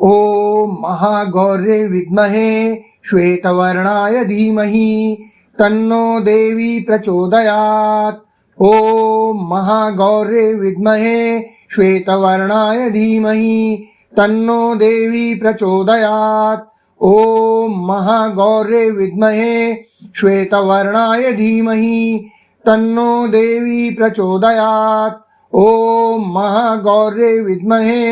ओम महागौर्ये विद्महे श्वेतवर्णाय धीमहि तन्नो देवी प्रचोदयात्। ओम महागौर्ये विद्महे श्वेतवर्णाय धीमहि तन्नो देवी प्रचोदयात्। ओम महागौर्ये विद्महे श्वेतवर्णाय धीमहि तन्नो देवी प्रचोदयात्। ओम महागौर्ये विद्महे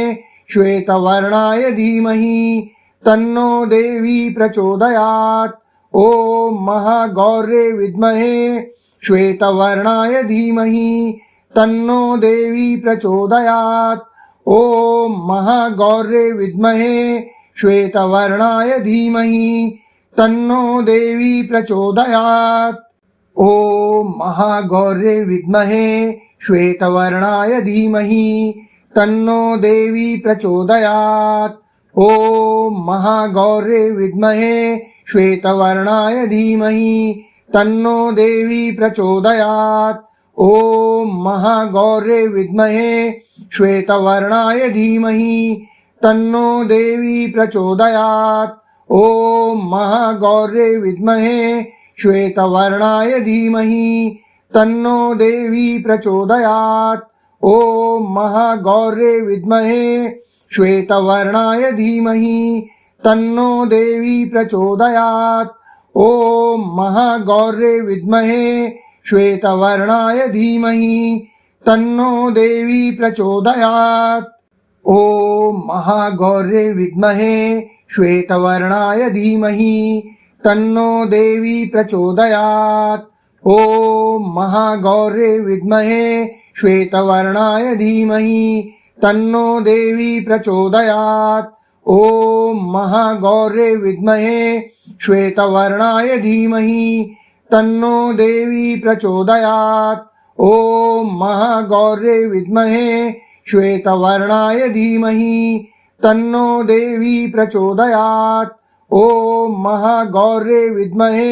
श्वेतवर्णाय धीमहि तन्नो देवी प्रचोदयात्। ओम महागौर्ये विद्महे श्वेतवर्णाय धीमहि तन्नो देवी प्रचोदयात्। ओम महागौर्ये विद्महे श्वेतवर्णाय धीमहि तन्नो देवी प्रचोदयात्। ओम महागौर्ये विद्महे श्वेतवर्णाय धीमहि तन्नो देवी प्रचोदयात्। ओम महागौर्ये विद्महे श्वेतवर्णाय धीमहि तन्नो देवी प्रचोदयात्। ओम महागौर्ये विद्महे श्वेतवर्णाय धीमहि तन्नो देवी प्रचोदयात्। ओम महागौर्ये विद्महे श्वेतवर्णाय धीमहि तन्नो देवी प्रचोदयात्। ओम महागौर्ये विद्महे श्वेतवर्णाय धीमहि तन्नो देवी प्रचोदयात्। ओम महागौर्ये विद्महे श्वेतवर्णाय धीमहि तन्नो देवी प्रचोदयात्। ओम महागौर्ये विद्महे श्वेतवर्णाय धीमहि तन्नो देवी प्रचोदयात्। ओम महागौर्ये विद्महे श्वेतवर्णाय धीमहि तन्नो देवी प्रचोदयात्। ओम महागौर्ये विद्महे श्वेतवर्णाय धीमहि तन्नो देवी प्रचोदयात्। ओम महागौर्ये विद्महे श्वेतवर्णाय धीमहि तन्नो देवी प्रचोदयात्। ओम महागौर्ये विद्महे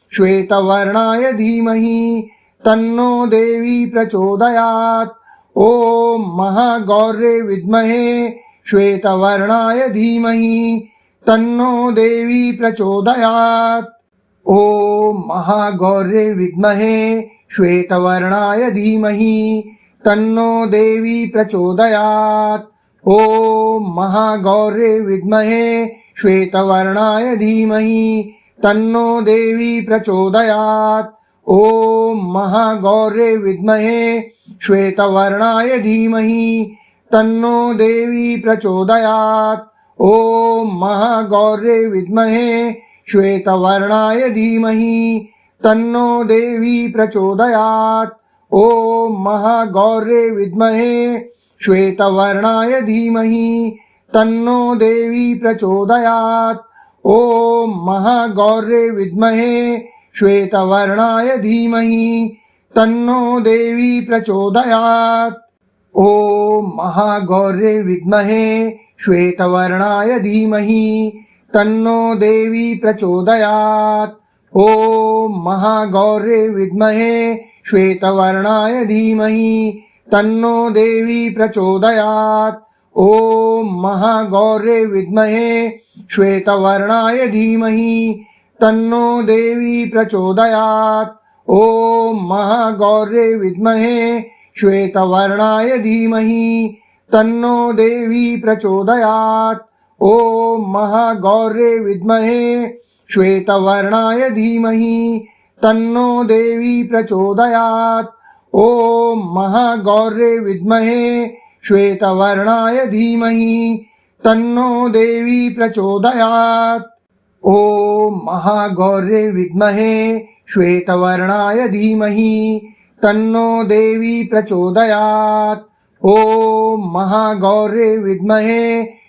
श्वेतवर्णाय धीमहि तन्नो देवी प्रचोदयात्। ओम महागौर्ये विद्महे श्वेतवर्णाय धीमहि तन्नो देवी प्रचोदयात्। ओम महागौर्ये विद्महे श्वेतवर्णाय धीमहि तन्नो देवी प्रचोदयात्। ओम महागौर्ये विद्महे श्वेतवर्णाय धीमहि तन्नो देवी प्रचोदयात्। ओम महागौर्ये विद्महे श्वेतवर्णाय धीमहि तन्नो देवी प्रचोदयात्। ओम महागौर्ये विद्महे श्वेतवर्णाय धीमहि तन्नो देवी प्रचोदयात्। ओम महागौर्ये विद्महे श्वेतवर्णाय धीमहि तन्नो देवी प्रचोदयात्। ओम महागौर्ये विद्महे श्वेतवर्णाय धीमहि तन्नो देवी प्रचोदयात्। ओम महागौर्ये विद्महे श्वेतवर्णाय धीमहि तन्नो देवी प्रचोदयात्। ओम महागौर्ये विद्महे श्वेतवर्णाय धीमहि तन्नो देवी प्रचोदयात्। ओम महागौर्ये विद्महे श्वेतवर्णाय धीमहि तन्नो देवी प्रचोदयात्। ओम महागौर्ये विद्महे श्वेतवर्णाय धीमहि तन्नो देवी प्रचोदयात्। ओम महागौर्ये विद्महे श्वेतवर्णाय धीमहि तन्नो देवी प्रचोदयात्। ओम महागौर्ये विद्महे श्वेतवर्णाय धीमहि तन्नो देवी प्रचोदयात्। ओम महागौर्ये विद्महे श्वेतवर्णाय धीमहि तन्नो देवी प्रचोदयात्। ओम महागौर्ये विद्महे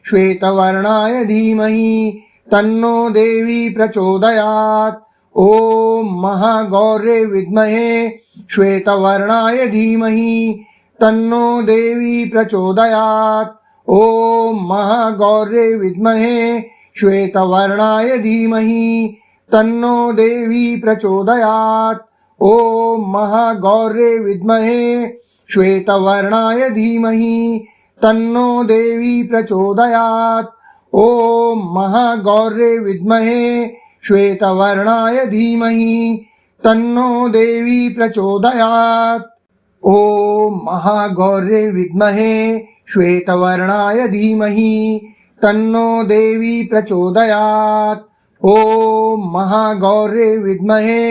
श्वेतवर्णाय धीमहि तन्नो देवी प्रचोदयात्। ओम महागौर्ये विद्महे श्वेतवर्णाय धीमहि तन्नो देवी प्रचोदयात्। ओम महागौर्ये विद्महे श्वेतवर्णाय धीमहि तन्नो देवी प्रचोदयात्। ओम महागौर्ये विद्महे श्वेतवर्णाय धीमहि तन्नो देवी प्रचोदयात्। ॐ महागौर्ये विद्महे श्वेतवर्णाय धीमहि तन्नो देवी प्रचोदयात्। ॐ महागौर्ये विद्महे श्वेतवर्णाय धीमहि तन्नो देवी प्रचोदयात्। ॐ महागौर्ये विद्महे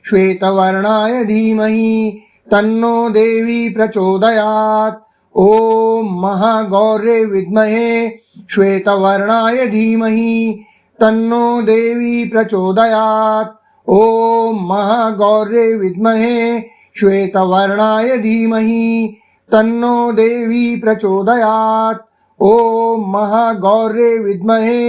श्वेतवर्णाय धीमहि तन्नो देवी प्रचोदयात्। ॐ महागौर्ये विद्महे श्वेतवर्णाय धीमहि तन्नो देवी प्रचोदयात्। ॐ महागौर्ये विद्महे श्वेतवर्णाय धीमहि तन्नो देवी प्रचोदयात्। ॐ महागौर्ये विद्महे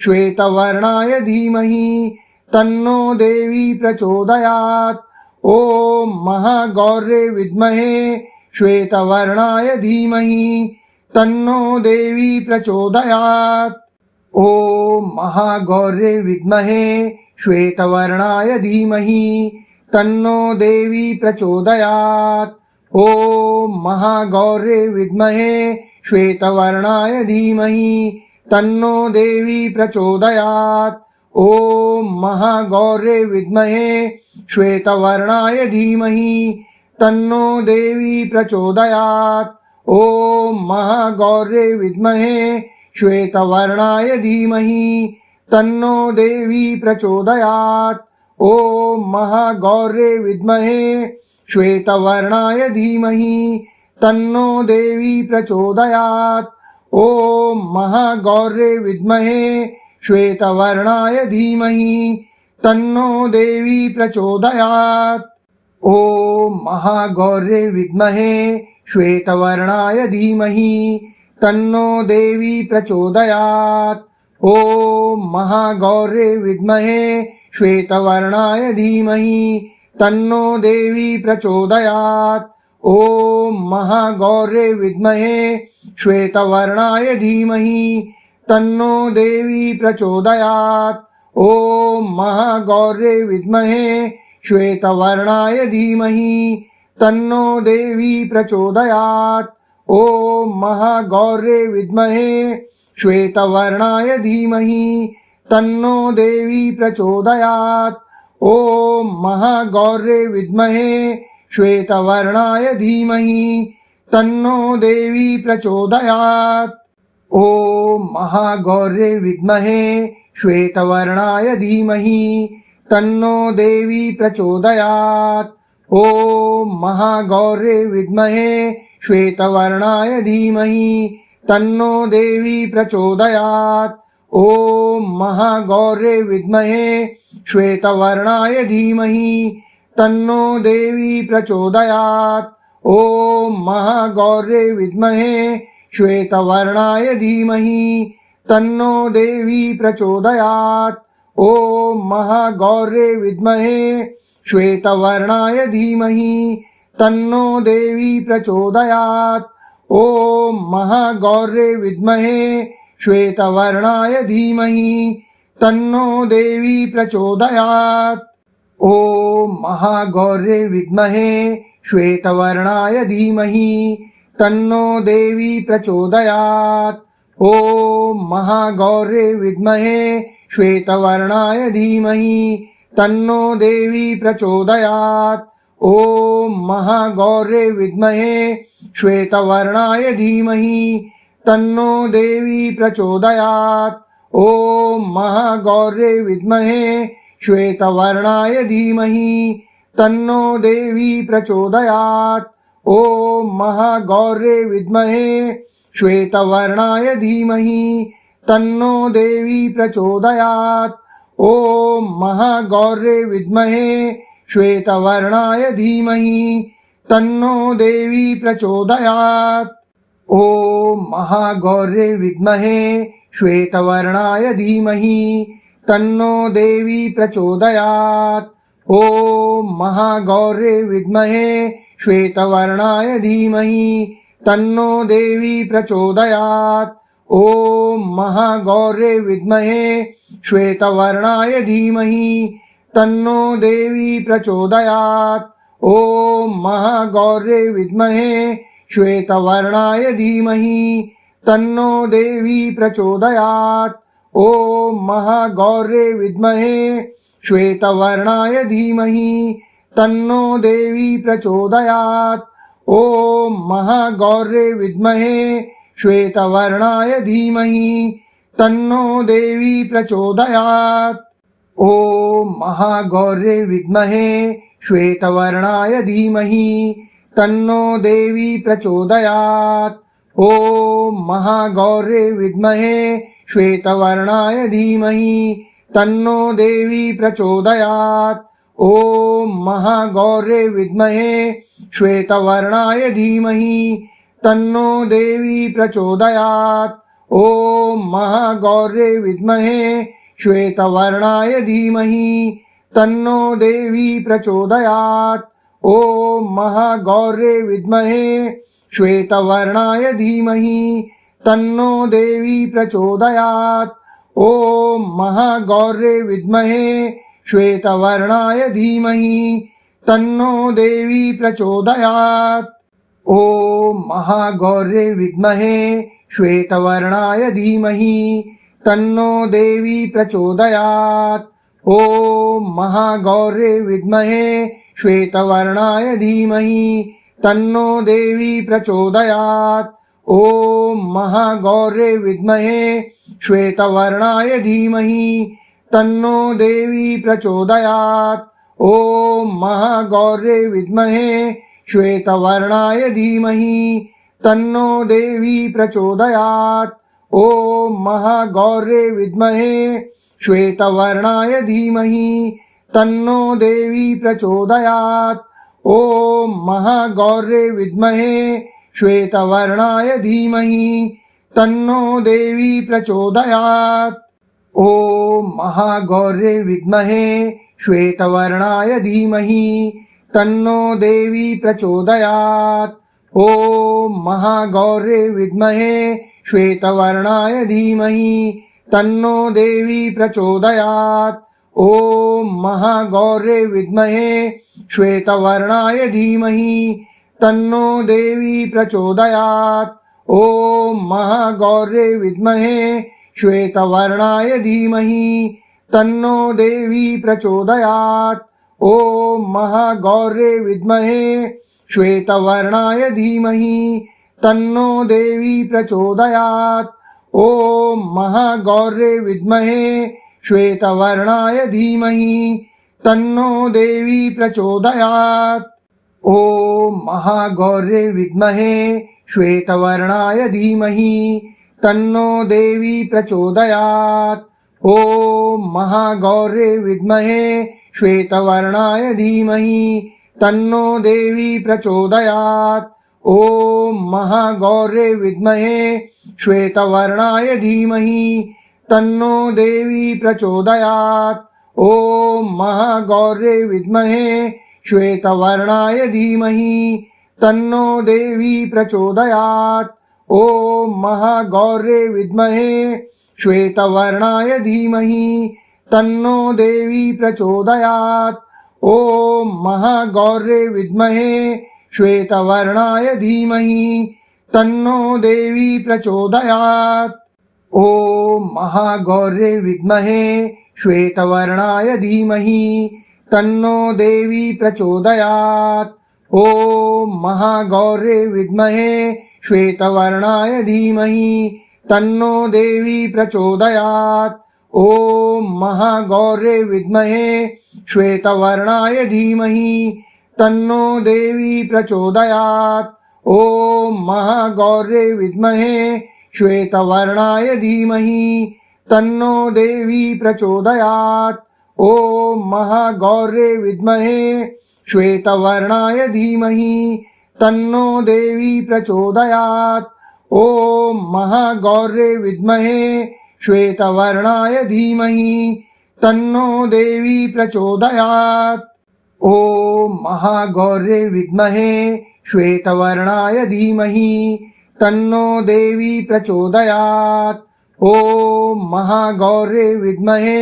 श्वेतवर्णाय धीमहि तन्नो देवी प्रचोदयात्। ॐ महागौर्ये विद्महे श्वेतवर्णाय धीमहि तन्नो देवी प्रचोदयात्। ॐ महागौर्ये विद्महे श्वेतवर्णाय धीमहि तन्नो देवी प्रचोदयात्। ॐ महागौर्ये विद्महे श्वेतवर्णाय धीमहि तन्नो देवी प्रचोदयात्। ॐ महागौर्ये विद्महे श्वेतवर्णाय धीमहि तन्नो देवी प्रचोदयात्। ॐ महागौर्ये विद्महे श्वेतवर्णाय धीमहि तन्नो देवी प्रचोदयात्। ॐ महागौर्ये विद्महे श्वेतवर्णाय धीमहि तन्नो देवी प्रचोदयात्। ॐ महागौर्ये विद्महे श्वेतवर्णाय धीमहि तन्नो देवी प्रचोदयात्। ॐ महागौर्ये विद्महे श्वेतवर्णाय धीमहि तन्नो देवी प्रचोदयात्। ॐ महागौर्ये विद्महे श्वेतवर्णाय धीमहि तन्नो देवी प्रचोदयात्। ॐ महागौर्ये विद्महे श्वेतवर्णाय धीमहि तन्नो देवी प्रचोदयात्। ॐ महागौर्ये विद्महे श्वेतवर्णाय धीमहि तन्नो देवी प्रचोदयात्। ॐ महागौर्ये विद्महे श्वेतवर्णाय धीमहि तन्नो देवी प्रचोदयात्। ॐ महागौर्ये विद्महे श्वेतवर्णाय धीमहि तन्नो देवी प्रचोदयात्। ॐ महागौर्ये विद्महे श्वेतवर्णाय धीमहि तन्नो देवी प्रचोदयात्। ॐ महागौर्ये विद्महे श्वेतवर्णाय धीमहि तन्नो देवी प्रचोदयात्। ॐ महागौर्ये विद्महे श्वेतवर्णाय धीमहि तन्नो देवी प्रचोदयात्। ॐ महागौर्ये विद्महे श्वेतवर्णाय धीमहि तन्नो देवी प्रचोदयात्। ॐ महागौर्ये विद्महे श्वेतवर्णाय धीमहि तन्नो देवी प्रचोदयात्। ॐ महागौर्ये विद्महे श्वेतवर्णाय धीमहि तन्नो देवी प्रचोदयात्। ॐ महागौर्ये विद्महे श्वेतवर्णाय धीमहि तन्नो देवी प्रचोदयात्। ॐ महागौर्ये विद्महे श्वेतवर्णाय धीमहि तन्नो देवी प्रचोदयात्। ॐ महागौर्ये विद्महे श्वेतवर्णाय धीमहि तन्नो देवी प्रचोदयात्। ॐ महागौर्ये विद्महे श्वेतवर्णाय धीमहि तन्नो देवी प्रचोदयात्। ॐ महागौर्ये विद्महे श्वेतवर्णाय धीमहि तन्नो देवी प्रचोदयात्। ॐ महागौर्ये विद्महे श्वेतवर्णाय धीमहि तन्नो देवी प्रचोदयात्। ॐ महागौर्ये विद्महे श्वेतवर्णाय धीमहि तन्नो देवी प्रचोदयात्। ॐ महागौर्ये विद्महे श्वेतवर्णाय धीमहि तन्नो देवी प्रचोदयात्। ॐ महागौर्ये विद्महे श्वेतवर्णाय धीमहि तन्नो देवी प्रचोदयात्। ॐ महागौर्ये विद्महे श्वेतवर्णाय धीमहि तन्नो देवी प्रचोदयात्। ॐ महागौर्ये विद्महे श्वेतवर्णाय धीमहि तन्नो देवी प्रचोदयात्। ॐ महागौर्ये विद्महे श्वेतवर्णाय धीमहि तन्नो देवी प्रचोदयात्। ॐ महागौर्ये विद्महे श्वेतवर्णाय धीमहि तन्नो देवी प्रचोदयात्। ॐ महागौर्ये विद्महे श्वेतवर्णाय धीमहि तन्नो देवी प्रचोदयात्। ॐ महागौर्ये विद्महे श्वेतवर्णाय धीमहि तन्नो देवी प्रचोदयात्। ॐ महागौर्ये विद्महे श्वेतवर्णाय धीमहि तन्नो देवी प्रचोदयात्। ॐ महागौर्ये विद्महे श्वेतवर्णाय धीमहि तन्नो देवी प्रचोदयात्। ॐ महागौर्ये विद्महे श्वेतवर्णाय धीमहि तन्नो देवी प्रचोदयात्। ॐ महागौर्ये विद्महे श्वेतवर्णाय धीमहि तन्नो देवी प्रचोदयात्। ॐ महागौर्ये विद्महे श्वेतवर्णाय धीमहि तन्नो देवी प्रचोदयात्। ॐ महागौर्ये विद्महे श्वेतवर्णाय धीमहि तन्नो देवी प्रचोदयात्। ॐ महागौर्ये विद्महे श्वेतवर्णाय धीमहि तन्नो देवी प्रचोदयात्। ॐ महागौर्ये विद्महे श्वेतवर्णाय धीमहि तन्नो देवी प्रचोदयात्। ॐ महागौर्ये विद्महे श्वेतवर्णाय धीमहि तन्नो देवी प्रचोदयात्। ॐ महागौर्ये विद्महे श्वेतवर्णाय धीमहि तन्नो देवी प्रचोदयात्। ॐ महागौर्ये विद्महे श्वेतवर्णाय धीमहि तन्नो देवी प्रचोदयात्। ॐ महागौर्ये विद्महे श्वेतवर्णाय धीमहि तन्नो देवी प्रचोदयात्। ॐ महागौर्ये विद्महे श्वेतवर्णाय धीमहि तन्नो देवी प्रचोदयात्। ॐ महागौर्ये विद्महे श्वेतवर्णाय धीमहि तन्नो देवी प्रचोदयात्। ॐ महागौर्ये विद्महे श्वेतवर्णाय धीमहि तन्नो देवी प्रचोदयात्। ॐ महागौर्ये विद्महे श्वेतवर्णाय धीमहि तन्नो देवी प्रचोदयात्। ॐ महागौर्ये विद्महे श्वेतवर्णाय धीमहि तन्नो देवी प्रचोदयात्। ॐ महागौर्ये विद्महे श्वेतवर्णाय धीमहि तन्नो देवी प्रचोदयात्। ॐ महागौर्ये विद्महे श्वेतवर्णाय धीमहि तन्नो देवी प्रचोदयात्। ॐ महागौर्ये विद्महे श्वेतवर्णाय धीमहि तन्नो देवी प्रचोदयात्। ॐ महागौर्ये विद्महे श्वेतवर्णाय धीमहि तन्नो देवी प्रचोदयात्। ॐ महागौर्ये विद्महे श्वेतवर्णाय धीमहि तन्नो देवी प्रचोदयात्। ॐ महागौर्ये विद्महे श्वेतवर्णाय धीमहि तन्नो देवी प्रचोदयात्। ॐ महागौर्ये विद्महे श्वेतवर्णाय धीमहि तन्नो देवी प्रचोदयात्। ॐ महागौर्ये विद्महे श्वेतवर्णाय धीमहि तन्नो देवी प्रचोदयात्। ॐ महागौर्ये विद्महे श्वेतवर्णाय धीमहि तन्नो देवी प्रचोदयात्। ॐ महागौर्ये विद्महे श्वेतवर्णाय धीमहि तन्नो देवी प्रचोदयात्। ॐ महागौर्ये विद्महे श्वेतवर्णाय धीमहि तन्नो देवी प्रचोदयात्। ॐ महागौर्ये विद्महे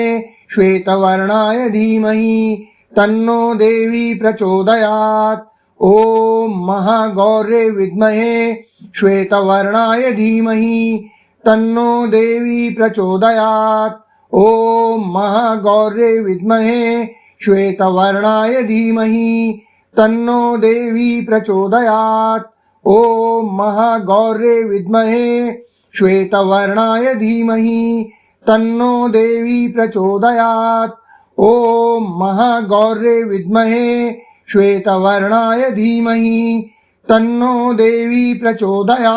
श्वेतवर्णाय धीमहि तन्नो देवी प्रचोदयात्। ॐ महागौर्ये विद्महे श्वेतवर्णाय धीमहि तन्नो देवी प्रचोदयात्। ॐ महागौर्ये विद्महे श्वेतवर्णाय धीमहि तन्नो देवी प्रचोदयात्। ॐ महागौर्ये विद्महे श्वेतवर्णाय धीमहि तन्नो देवी प्रचोदयात्। ॐ महागौर्ये विद्महे श्वेतवर्णाय धीमहि तन्नो देवी प्रचोदयात्।